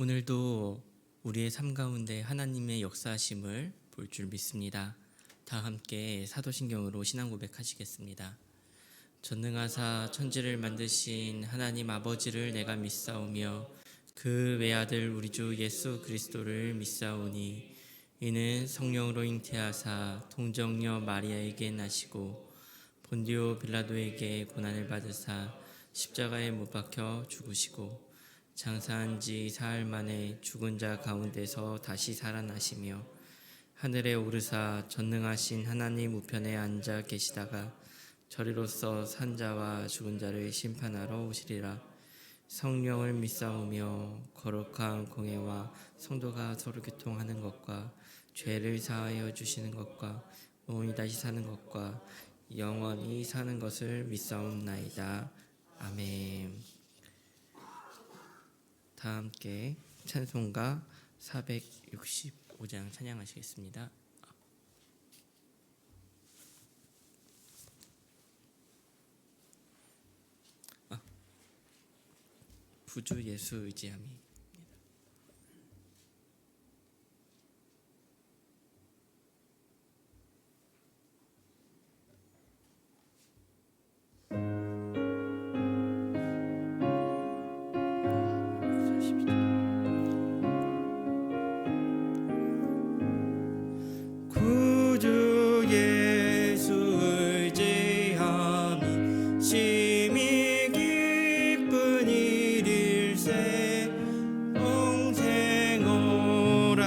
오늘도 우리의 삶 가운데 하나님의 역사하심을 볼 줄 믿습니다. 다 함께 사도신경으로 신앙 고백하시겠습니다. 전능하사 천지를 만드신 하나님 아버지를 내가 믿사오며 그 외아들 우리 주 예수 그리스도를 믿사오니 이는 성령으로 잉태하사 동정녀 마리아에게 나시고 본디오 빌라도에게 고난을 받으사 십자가에 못 박혀 죽으시고 장사한 지 사흘 만에 죽은 자 가운데서 다시 살아나시며 하늘에 오르사 전능하신 하나님 우편에 앉아 계시다가 저리로서 산 자와 죽은 자를 심판하러 오시리라. 성령을 믿사오며 거룩한 공회와 성도가 서로 교통하는 것과 죄를 사하여 주시는 것과 몸이 다시 사는 것과 영원히 사는 것을 믿사옵나이다. 아멘. 다 함께 찬송가 465장 찬양하시겠습니다. 구주 예수 의지함이. 구주 예수 의지함이 심히 기쁜 일일세 영생 허락받았으니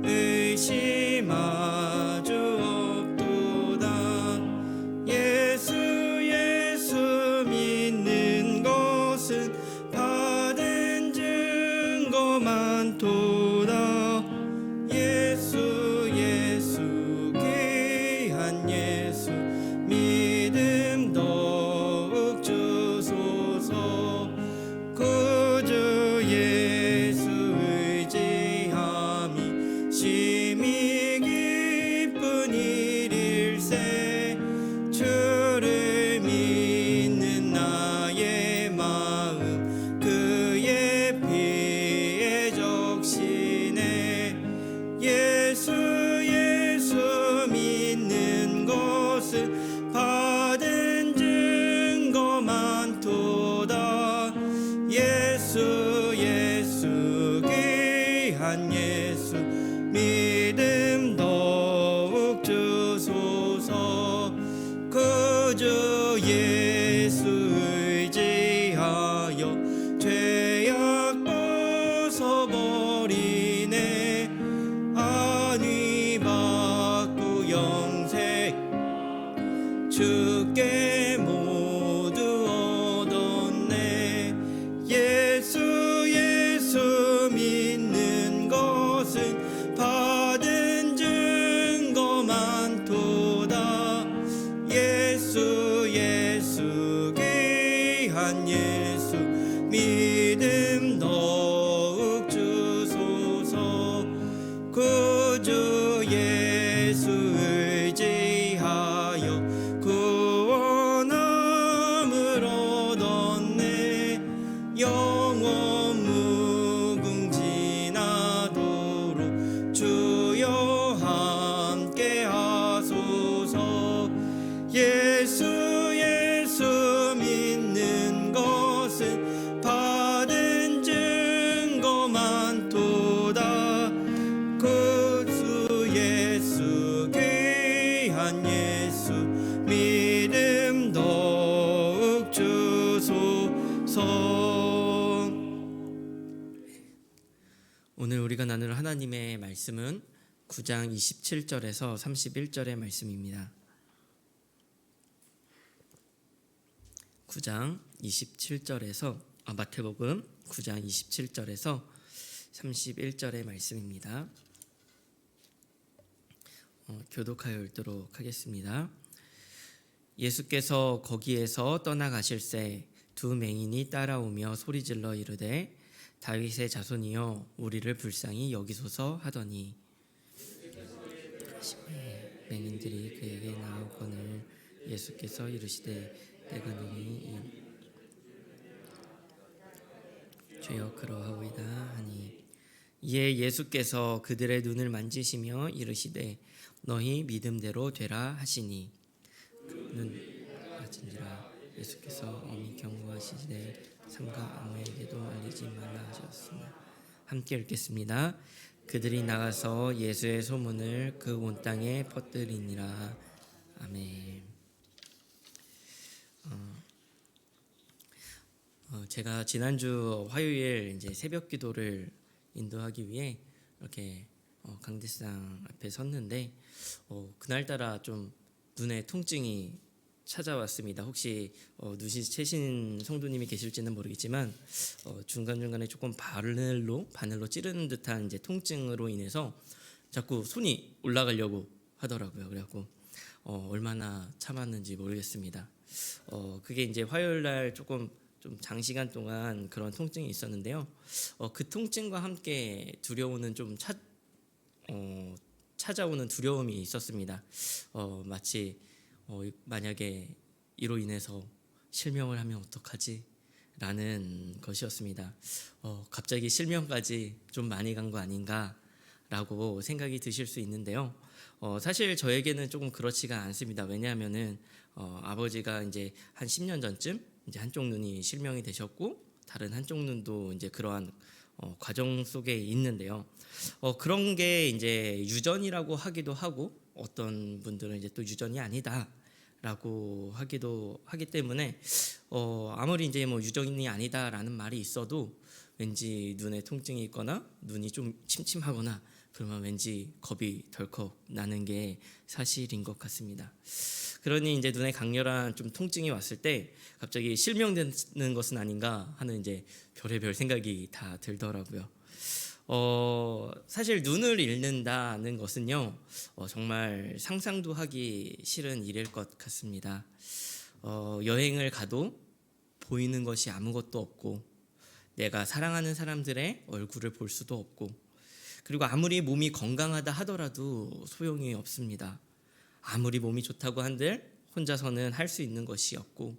의심하주 없도다. 예수 믿는 것은 받은 증거 많도다. 예수 귀한 예수 믿음 더욱 주소서. 구주 예수 의지함이 심히 기쁜 일일세 주를 믿는 나의 마음 그의 피에 적시네. 예수 믿는 것은 받은 증거 많도다. 예수 귀한 예수 믿음 더욱 주소서. 구주 예수 의지하여 죄악 벗어버리네. 안위 받고 영생 주께 모두 얻었네. 예수 믿는 것은 받은 증거 많도다. 예수 귀한 예수 믿음 더욱 주소서. 구주 예수 의지하여 구원함을 얻었네. 영원 무궁지나도록 주여 함께 하소서. 예수 믿는 것은 받은 증거 많도다. 구주 예수 귀한 예수 믿음 더욱 주소서. 오늘 우리가 나눌 하나님의 말씀은 9장 27절에서 31절의 말씀입니다. 9장 27절에서 마태복음 9장 27절에서 31절의 말씀입니다. 교독하여 읽도록 하겠습니다. 예수께서 거기에서 떠나가실새 두 맹인이 따라오며 소리질러 이르되 다윗의 자손이여 우리를 불쌍히 여기소서 하더니 맹인들이 그에게 나오거늘 예수께서 이르시되 내가 너희 죄여 그러하오이다 하니 이에 예수께서 그들의 눈을 만지시며 이르시되 너희 믿음대로 되라 하시니 그는 아진지라. 예수께서 이미 경고하시되 삼가 아무에게도 알리지 말라 하셨으나. 함께 읽겠습니다. 그들이 나가서 예수의 소문을 그 온 땅에 퍼뜨리니라. 아멘. 제가 지난주 화요일 이제 새벽 기도를 인도하기 위해 이렇게 강대상 앞에 섰는데 그날따라 좀 눈에 통증이 찾아왔습니다. 혹시 눈치채신 성도님이 계실지는 모르겠지만 중간중간에 조금 바늘로 찌르는 듯한 이제 통증으로 인해서 자꾸 손이 올라가려고 하더라고요. 그래갖고 얼마나 참았는지 모르겠습니다. 그게 이제 화요일 날 조금 좀 장시간 동안 그런 통증이 있었는데요. 그 통증과 함께 두려움은 좀 찾아오는 두려움이 있었습니다. 마치 만약에 이로 인해서 실명을 하면 어떡하지? 라는 것이었습니다. 갑자기 실명까지 좀 많이 간 거 아닌가? 라고 생각이 드실 수 있는데요. 사실 저에게는 조금 그렇지가 않습니다. 왜냐하면은 아버지가 이제 한 10년 전쯤 이제 한쪽 눈이 실명이 되셨고 다른 한쪽 눈도 이제 그러한 과정 속에 있는데요. 그런 게 이제 유전이라고 하기도 하고 어떤 분들은 이제 또 유전이 아니다라고 하기도 하기 때문에 아무리 이제 뭐 유전이 아니다라는 말이 있어도 왠지 눈에 통증이 있거나 눈이 좀 침침하거나 그러면 왠지 겁이 덜컥 나는 게 사실인 것 같습니다. 그러니 이제 눈에 강렬한 좀 통증이 왔을 때 갑자기 실명되는 것은 아닌가 하는 이제 별의별 생각이 다 들더라고요. 사실 눈을 잃는다는 것은요, 정말 상상도 하기 싫은 일일 것 같습니다. 여행을 가도 보이는 것이 아무것도 없고, 내가 사랑하는 사람들의 얼굴을 볼 수도 없고, 그리고 아무리 몸이 건강하다 하더라도 소용이 없습니다. 아무리 몸이 좋다고 한들 혼자서는 할 수 있는 것이 없고,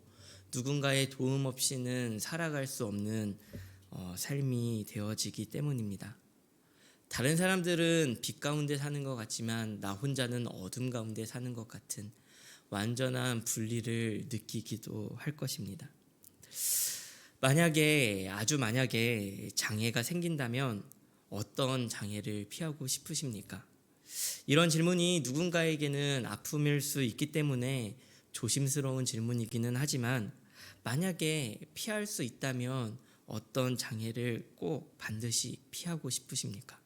누군가의 도움 없이는 살아갈 수 없는 삶이 되어지기 때문입니다. 다른 사람들은 빛 가운데 사는 것 같지만 나 혼자는 어둠 가운데 사는 것 같은 완전한 분리를 느끼기도 할 것입니다. 아주 만약에 장애가 생긴다면 어떤 장애를 피하고 싶으십니까? 이런 질문이 누군가에게는 아픔일 수 있기 때문에 조심스러운 질문이기는 하지만 만약에 피할 수 있다면 어떤 장애를 꼭 반드시 피하고 싶으십니까?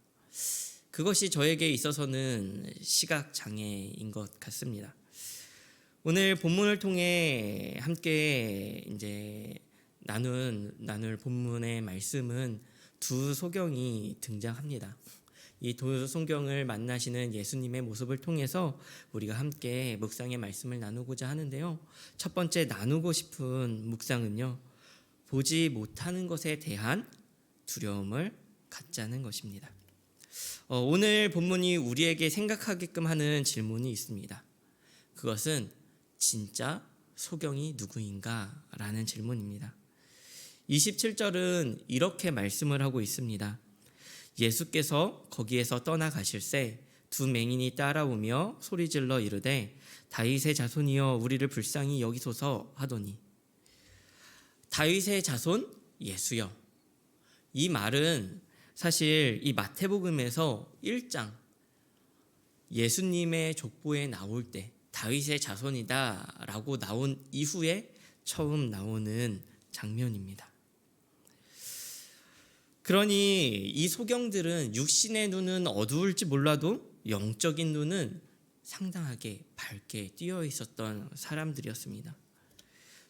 그것이 저에게 있어서는 시각 장애인 것 같습니다. 오늘 본문을 통해 함께 이제 나눌 본문의 말씀은 두 소경이 등장합니다. 이 두 소경을 만나시는 예수님의 모습을 통해서 우리가 함께 묵상의 말씀을 나누고자 하는데요. 첫 번째 나누고 싶은 묵상은요, 보지 못하는 것에 대한 두려움을 갖자는 것입니다. 오늘 본문이 우리에게 생각하게끔 하는 질문이 있습니다. 그것은 진짜 소경이 누구인가? 라는 질문입니다. 27절은 이렇게 말씀을 하고 있습니다. 예수께서 거기에서 떠나가실새 두 맹인이 따라오며 소리질러 이르되 다윗의 자손이여 우리를 불쌍히 여기소서 하더니. 다윗의 자손 예수여. 이 말은 사실 이 마태복음에서 1장 예수님의 족보에 나올 때 다윗의 자손이다 라고 나온 이후에 처음 나오는 장면입니다. 그러니 이 소경들은 육신의 눈은 어두울지 몰라도 영적인 눈은 상당하게 밝게 띄어 있었던 사람들이었습니다.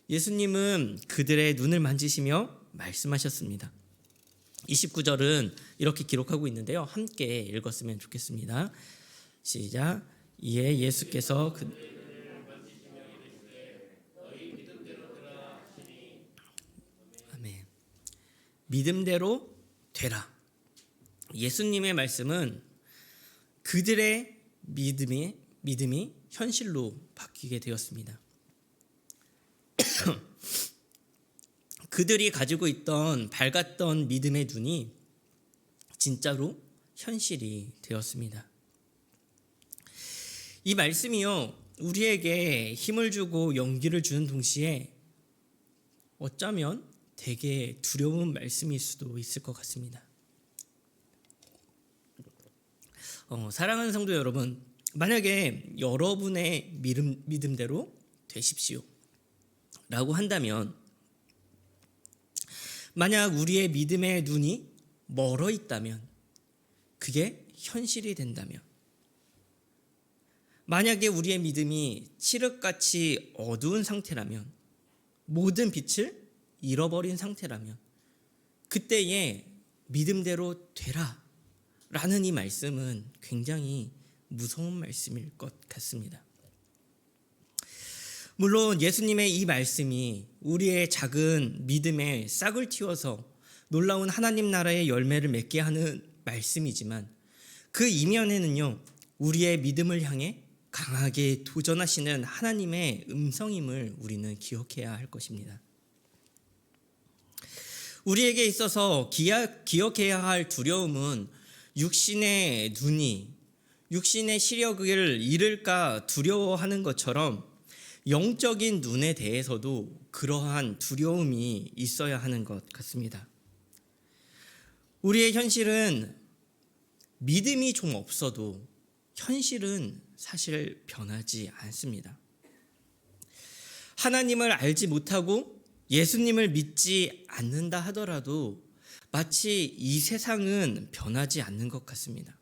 예수님은 그들의 눈을 만지시며 말씀하셨습니다. 29절은 이렇게 기록하고 있는데요. 함께 읽었으면 좋겠습니다. 시작. 이에 예수께서 아멘. 믿음대로 되라. 예수님의 말씀은 그들의 믿음이 현실로 바뀌게 되었습니다. 그들이 가지고 있던 밝았던 믿음의 눈이 진짜로 현실이 되었습니다. 이 말씀이요, 우리에게 힘을 주고 용기를 주는 동시에 어쩌면 되게 두려운 말씀일 수도 있을 것 같습니다. 사랑하는 성도 여러분, 만약에 여러분의 믿음대로 되십시오 라고 한다면, 만약 우리의 믿음의 눈이 멀어 있다면, 그게 현실이 된다면, 만약에 우리의 믿음이 칠흑같이 어두운 상태라면, 모든 빛을 잃어버린 상태라면, 그때에 믿음대로 되라 라는 이 말씀은 굉장히 무서운 말씀일 것 같습니다. 물론 예수님의 이 말씀이 우리의 작은 믿음에 싹을 틔워서 놀라운 하나님 나라의 열매를 맺게 하는 말씀이지만, 그 이면에는요, 우리의 믿음을 향해 강하게 도전하시는 하나님의 음성임을 우리는 기억해야 할 것입니다. 우리에게 있어서 기억해야 할 두려움은 육신의 눈이 육신의 시력을 잃을까 두려워하는 것처럼 영적인 눈에 대해서도 그러한 두려움이 있어야 하는 것 같습니다. 우리의 현실은 믿음이 좀 없어도 현실은 사실 변하지 않습니다. 하나님을 알지 못하고 예수님을 믿지 않는다 하더라도 마치 이 세상은 변하지 않는 것 같습니다.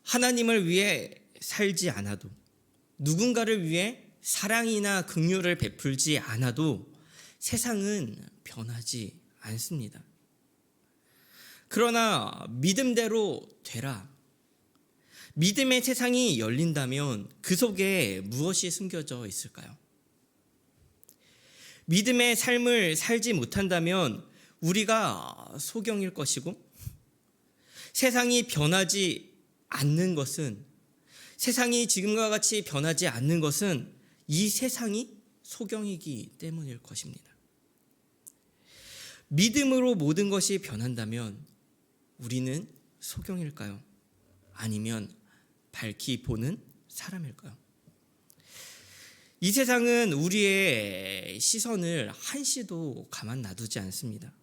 하나님을 위해 살지 않아도, 누군가를 위해 사랑이나 긍휼을 베풀지 않아도 세상은 변하지 않습니다. 그러나 믿음대로 되라. 믿음의 세상이 열린다면 그 속에 무엇이 숨겨져 있을까요? 믿음의 삶을 살지 못한다면 우리가 소경일 것이고, 세상이 변하지 않는 것은, 세상이 지금과 같이 변하지 않는 것은 이 세상이 소경이기 때문일 것입니다. 믿음으로 모든 것이 변한다면 우리는 소경일까요? 아니면 밝히 보는 사람일까요? 이 세상은 우리의 시선을 한시도 가만 놔두지 않습니다.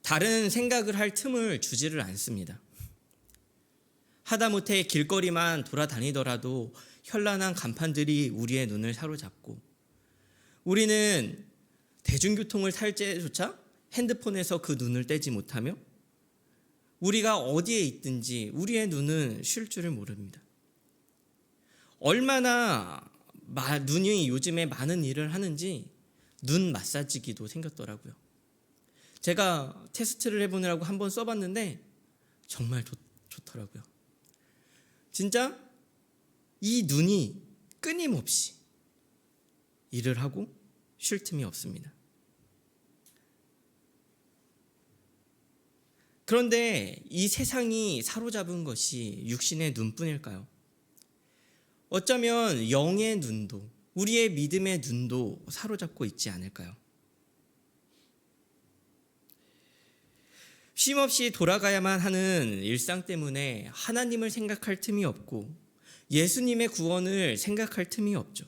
다른 생각을 할 틈을 주지를 않습니다. 하다못해 길거리만 돌아다니더라도 현란한 간판들이 우리의 눈을 사로잡고, 우리는 대중교통을 탈 때조차 핸드폰에서 그 눈을 떼지 못하며 우리가 어디에 있든지 우리의 눈은 쉴 줄을 모릅니다. 얼마나 눈이 요즘에 많은 일을 하는지 눈 마사지기도 생겼더라고요. 제가 테스트를 해보느라고 한번 써봤는데 정말 좋더라고요. 진짜 이 눈이 끊임없이 일을 하고 쉴 틈이 없습니다. 그런데 이 세상이 사로잡은 것이 육신의 눈뿐일까요? 어쩌면 영의 눈도, 우리의 믿음의 눈도 사로잡고 있지 않을까요? 쉼없이 돌아가야만 하는 일상 때문에 하나님을 생각할 틈이 없고 예수님의 구원을 생각할 틈이 없죠.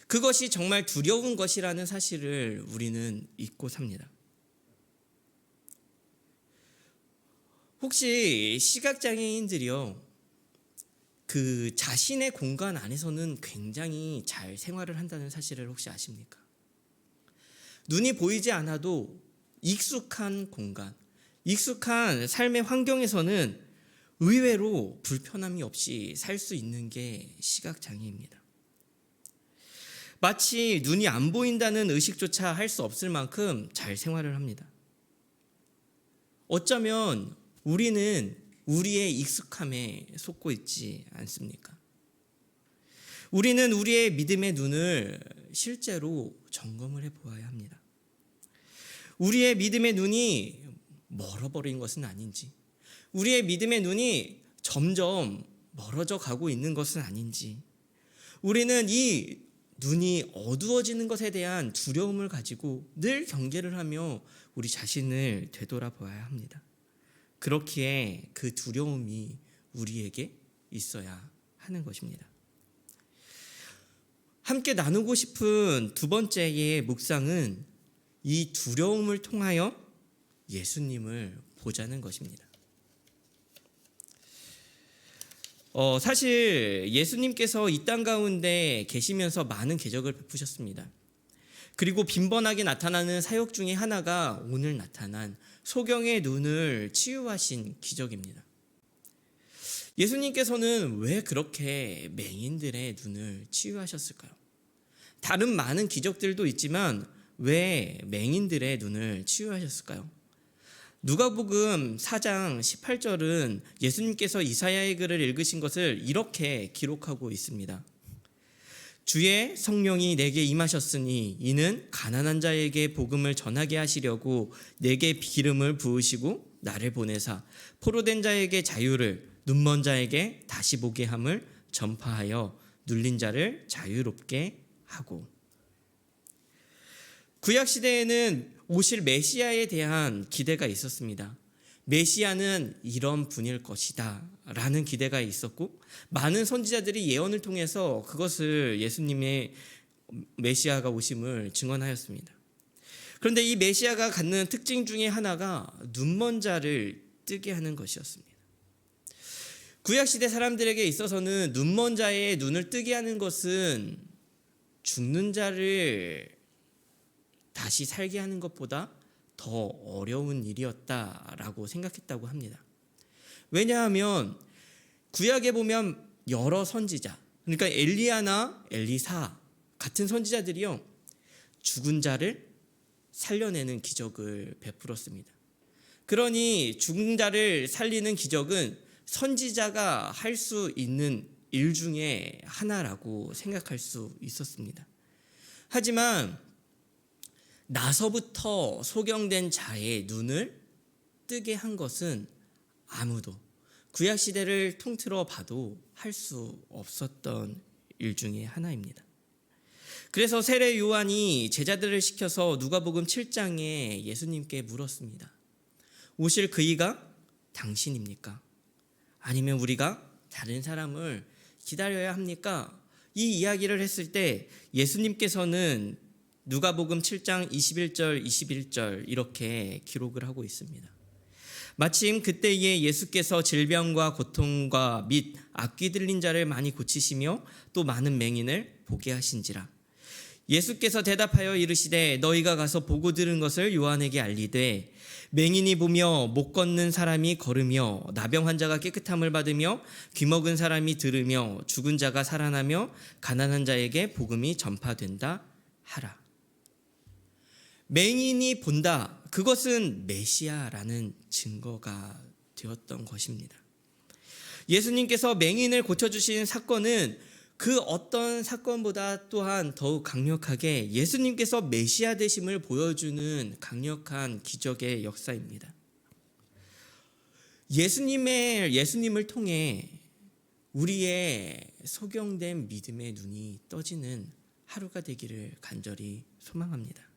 그것이 정말 두려운 것이라는 사실을 우리는 잊고 삽니다. 혹시 시각장애인들이요, 그 자신의 공간 안에서는 굉장히 잘 생활을 한다는 사실을 혹시 아십니까? 눈이 보이지 않아도 익숙한 공간, 익숙한 삶의 환경에서는 의외로 불편함이 없이 살 수 있는 게 시각장애입니다. 마치 눈이 안 보인다는 의식조차 할 수 없을 만큼 잘 생활을 합니다. 어쩌면 우리는 우리의 익숙함에 속고 있지 않습니까? 우리는 우리의 믿음의 눈을 실제로 점검을 해보아야 합니다. 우리의 믿음의 눈이 멀어버린 것은 아닌지, 우리의 믿음의 눈이 점점 멀어져 가고 있는 것은 아닌지, 우리는 이 눈이 어두워지는 것에 대한 두려움을 가지고 늘 경계를 하며 우리 자신을 되돌아봐야 합니다. 그렇기에 그 두려움이 우리에게 있어야 하는 것입니다. 함께 나누고 싶은 두 번째의 묵상은 이 두려움을 통하여 예수님을 보자는 것입니다. 사실 예수님께서 이 땅 가운데 계시면서 많은 궤적을 베푸셨습니다. 그리고 빈번하게 나타나는 사역 중에 하나가 오늘 나타난 소경의 눈을 치유하신 기적입니다. 예수님께서는 왜 그렇게 맹인들의 눈을 치유하셨을까요? 다른 많은 기적들도 있지만 왜 맹인들의 눈을 치유하셨을까요? 누가복음 4장 18절은 예수님께서 이사야의 글을 읽으신 것을 이렇게 기록하고 있습니다. 주의 성령이 내게 임하셨으니 이는 가난한 자에게 복음을 전하게 하시려고 내게 기름을 부으시고 나를 보내사 포로된 자에게 자유를, 눈먼 자에게 다시 보게 함을 전파하여 눌린 자를 자유롭게 하고. 구약 시대에는 오실 메시아에 대한 기대가 있었습니다. 메시아는 이런 분일 것이다 라는 기대가 있었고, 많은 선지자들이 예언을 통해서 그것을 예수님의 메시아가 오심을 증언하였습니다. 그런데 이 메시아가 갖는 특징 중에 하나가 눈먼 자를 뜨게 하는 것이었습니다. 구약시대 사람들에게 있어서는 눈먼 자의 눈을 뜨게 하는 것은 죽는 자를 다시 살게 하는 것보다 더 어려운 일이었다라고 생각했다고 합니다. 왜냐하면 구약에 보면 여러 선지자, 그러니까 엘리야나 엘리사 같은 선지자들이요, 죽은 자를 살려내는 기적을 베풀었습니다. 그러니 죽은 자를 살리는 기적은 선지자가 할 수 있는 일 중에 하나라고 생각할 수 있었습니다. 하지만 나서부터 소경된 자의 눈을 뜨게 한 것은 아무도 구약시대를 통틀어 봐도 할 수 없었던 일 중에 하나입니다. 그래서 세례 요한이 제자들을 시켜서 누가복음 7장에 예수님께 물었습니다. 오실 그이가 당신입니까? 아니면 우리가 다른 사람을 기다려야 합니까? 이 이야기를 했을 때 예수님께서는 누가복음 7장 21절, 21절 이렇게 기록을 하고 있습니다. 마침 그때에 예수께서 질병과 고통과 및 악귀 들린 자를 많이 고치시며 또 많은 맹인을 보게 하신지라. 예수께서 대답하여 이르시되 너희가 가서 보고 들은 것을 요한에게 알리되 맹인이 보며 못 걷는 사람이 걸으며 나병 환자가 깨끗함을 받으며 귀먹은 사람이 들으며 죽은 자가 살아나며 가난한 자에게 복음이 전파된다 하라. 맹인이 본다. 그것은 메시아라는 증거가 되었던 것입니다. 예수님께서 맹인을 고쳐주신 사건은 그 어떤 사건보다 또한 더욱 강력하게 예수님께서 메시아 되심을 보여주는 강력한 기적의 역사입니다. 예수님을 통해 우리의 소경된 믿음의 눈이 떠지는 하루가 되기를 간절히 소망합니다.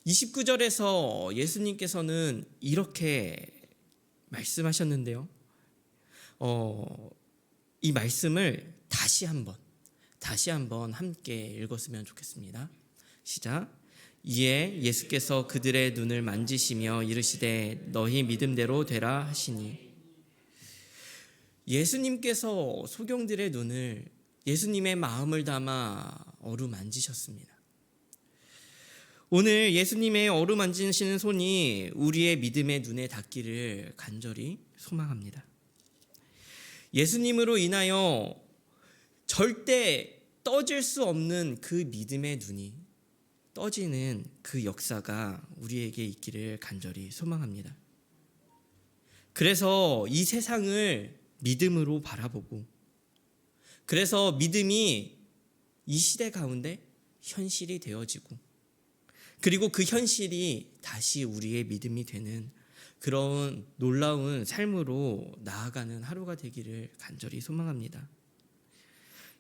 29절에서 예수님께서는 이렇게 말씀하셨는데요. 이 말씀을 다시 한번 함께 읽었으면 좋겠습니다. 시작. 이에 예수께서 그들의 눈을 만지시며 이르시되 너희 믿음대로 되라 하시니. 예수님께서 소경들의 눈을 예수님의 마음을 담아 어루만지셨습니다. 오늘 예수님의 어루만지시는 손이 우리의 믿음의 눈에 닿기를 간절히 소망합니다. 예수님으로 인하여 절대 떠질 수 없는 그 믿음의 눈이 떠지는 그 역사가 우리에게 있기를 간절히 소망합니다. 그래서 이 세상을 믿음으로 바라보고, 그래서 믿음이 이 시대 가운데 현실이 되어지고, 그리고 그 현실이 다시 우리의 믿음이 되는 그런 놀라운 삶으로 나아가는 하루가 되기를 간절히 소망합니다.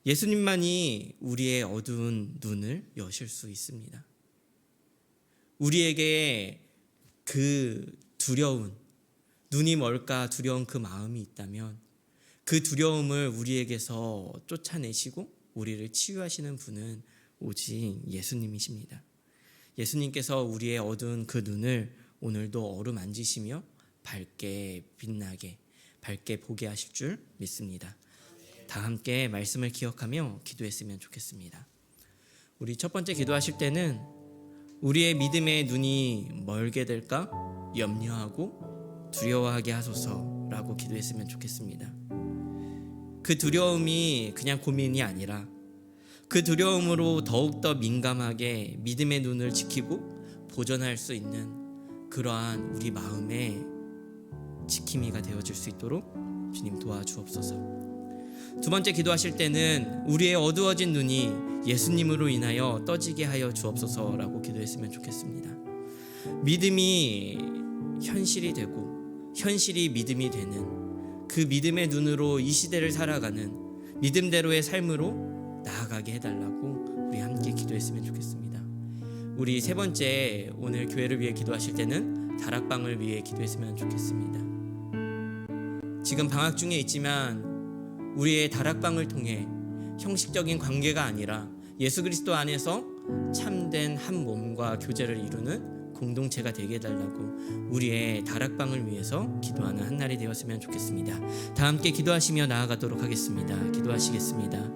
예수님만이 우리의 어두운 눈을 여실 수 있습니다. 우리에게 그 두려운, 눈이 멀까 두려운 그 마음이 있다면 그 두려움을 우리에게서 쫓아내시고 우리를 치유하시는 분은 오직 예수님이십니다. 예수님께서 우리의 어두운 그 눈을 오늘도 어루만지시며 밝게 빛나게, 밝게 보게 하실 줄 믿습니다. 다 함께 말씀을 기억하며 기도했으면 좋겠습니다. 우리 첫 번째 기도하실 때는 우리의 믿음의 눈이 멀게 될까 염려하고 두려워하게 하소서라고 기도했으면 좋겠습니다. 그 두려움이 그냥 고민이 아니라 그 두려움으로 더욱더 민감하게 믿음의 눈을 지키고 보존할 수 있는 그러한 우리 마음의 지킴이가 되어질 수 있도록 주님 도와주옵소서. 두 번째 기도하실 때는 우리의 어두워진 눈이 예수님으로 인하여 떠지게 하여 주옵소서라고 기도했으면 좋겠습니다. 믿음이 현실이 되고 현실이 믿음이 되는 그 믿음의 눈으로 이 시대를 살아가는 믿음대로의 삶으로 나아가게 해달라고 우리 함께 기도했으면 좋겠습니다. 우리 세 번째 오늘 교회를 위해 기도하실 때는 다락방을 위해 기도했으면 좋겠습니다. 지금 방학 중에 있지만 우리의 다락방을 통해 형식적인 관계가 아니라 예수 그리스도 안에서 참된 한 몸과 교제를 이루는 공동체가 되게 해달라고 우리의 다락방을 위해서 기도하는 한 날이 되었으면 좋겠습니다. 다 함께 기도하시며 나아가도록 하겠습니다. 기도하시겠습니다.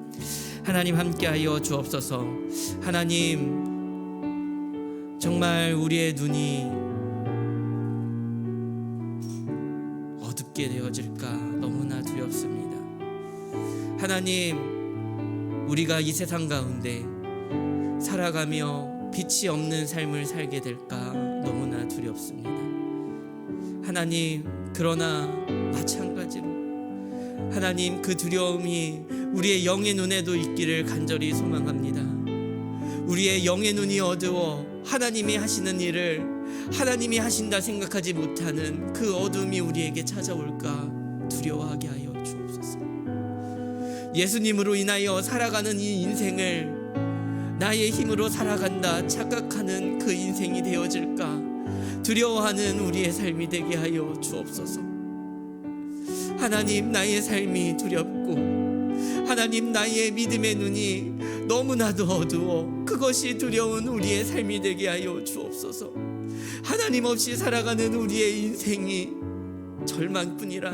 하나님 함께하여 주옵소서. 하나님 정말 우리의 눈이 어둡게 되어질까 너무나 두렵습니다. 하나님, 우리가 이 세상 가운데 살아가며 빛이 없는 삶을 살게 될까 너무나 두렵습니다. 하나님, 그러나 마찬가지로 하나님 그 두려움이 우리의 영의 눈에도 있기를 간절히 소망합니다. 우리의 영의 눈이 어두워 하나님이 하시는 일을 하나님이 하신다 생각하지 못하는 그 어둠이 우리에게 찾아올까 두려워하게 하여 주옵소서. 예수님으로 인하여 살아가는 이 인생을 나의 힘으로 살아간다 착각하는 그 인생이 되어질까 두려워하는 우리의 삶이 되게 하여 주옵소서. 하나님, 나의 삶이 두렵고 하나님, 나의 믿음의 눈이 너무나도 어두워 그것이 두려운 우리의 삶이 되게 하여 주옵소서. 하나님 없이 살아가는 우리의 인생이 절망뿐이라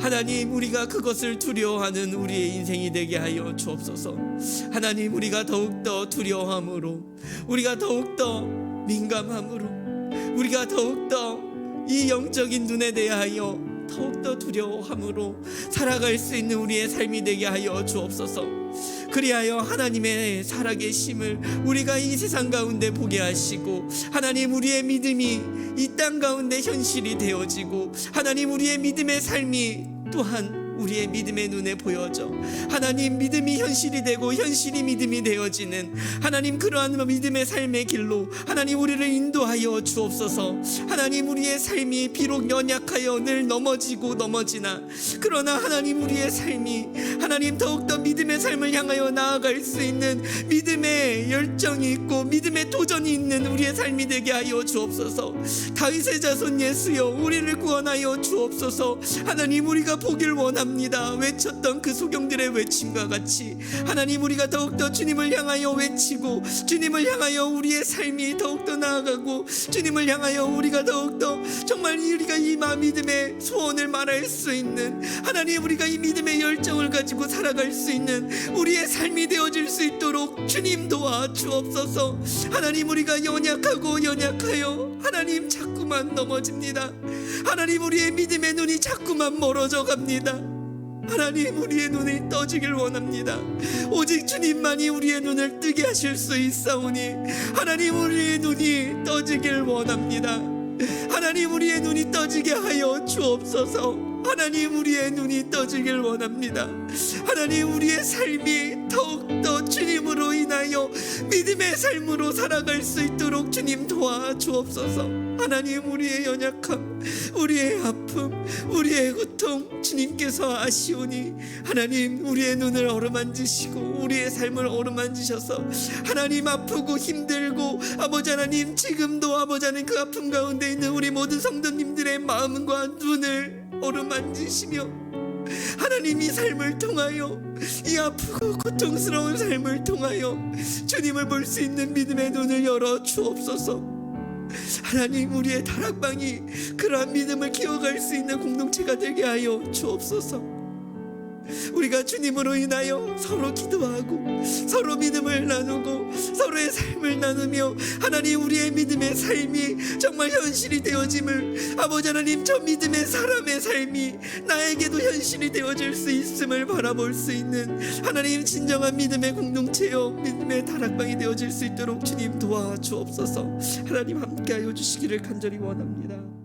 하나님, 우리가 그것을 두려워하는 우리의 인생이 되게 하여 주옵소서. 하나님, 우리가 더욱더 두려워함으로, 우리가 더욱더 민감함으로, 우리가 더욱더 이 영적인 눈에 대하여 더욱더 두려워함으로 살아갈 수 있는 우리의 삶이 되게 하여 주옵소서. 그리하여 하나님의 살아계심을 우리가 이 세상 가운데 보게 하시고 하나님, 우리의 믿음이 이 땅 가운데 현실이 되어지고 하나님, 우리의 믿음의 삶이 또한 우리의 믿음의 눈에 보여져 하나님, 믿음이 현실이 되고 현실이 믿음이 되어지는 하나님, 그러한 믿음의 삶의 길로 하나님 우리를 인도하여 주옵소서. 하나님, 우리의 삶이 비록 연약하여 늘 넘어지고 넘어지나 그러나 하나님, 우리의 삶이 하나님 더욱더 믿음의 삶을 향하여 나아갈 수 있는 믿음의 열정이 있고 믿음의 도전이 있는 우리의 삶이 되게 하여 주옵소서. 다윗의 자손 예수여, 우리를 구원하여 주옵소서. 하나님, 우리가 보길 원합니다. 외쳤던 그 소경들의 외침과 같이 하나님, 우리가 더욱더 주님을 향하여 외치고 주님을 향하여 우리의 삶이 더욱더 나아가고 주님을 향하여 우리가 더욱더 정말 우리가 이 믿음의 소원을 말할 수 있는 하나님, 우리가 이 믿음의 열정을 가지고 살아갈 수 있는 우리의 삶이 되어질 수 있도록 주님 도와 주옵소서. 하나님, 우리가 연약하여 하나님 자꾸만 넘어집니다. 하나님, 우리의 믿음의 눈이 자꾸만 멀어져 갑니다. 하나님, 우리의 눈이 떠지길 원합니다. 오직 주님만이 우리의 눈을 뜨게 하실 수 있사오니 하나님, 우리의 눈이 떠지길 원합니다. 하나님, 우리의 눈이 떠지게 하여 주옵소서. 하나님, 우리의 눈이 떠지길 원합니다. 하나님, 우리의 삶이 더욱더 주님으로 인하여 믿음의 삶으로 살아갈 수 있도록 주님 도와주옵소서. 하나님, 우리의 연약함, 우리의 아픔, 우리의 고통 주님께서 아시오니 하나님, 우리의 눈을 어루만지시고 우리의 삶을 어루만지셔서 하나님, 아프고 힘들고 아버지 하나님, 지금도 아버지 하나님 그 아픔 가운데 있는 우리 모든 성도님들의 마음과 눈을 어루만지시며 하나님, 이 삶을 통하여, 이 아프고 고통스러운 삶을 통하여 주님을 볼 수 있는 믿음의 눈을 열어 주옵소서. 하나님, 우리의 다락방이 그러한 믿음을 키워갈 수 있는 공동체가 되게 하여 주옵소서. 우리가 주님으로 인하여 서로 기도하고 서로 믿음을 나누고 서로의 삶을 나누며 하나님, 우리의 믿음의 삶이 정말 현실이 되어짐을, 아버지 하나님, 저 믿음의 사람의 삶이 나에게도 현실이 되어질 수 있음을 바라볼 수 있는 하나님, 진정한 믿음의 공동체요 믿음의 다락방이 되어질 수 있도록 주님 도와주옵소서. 하나님, 함께하여 주시기를 간절히 원합니다.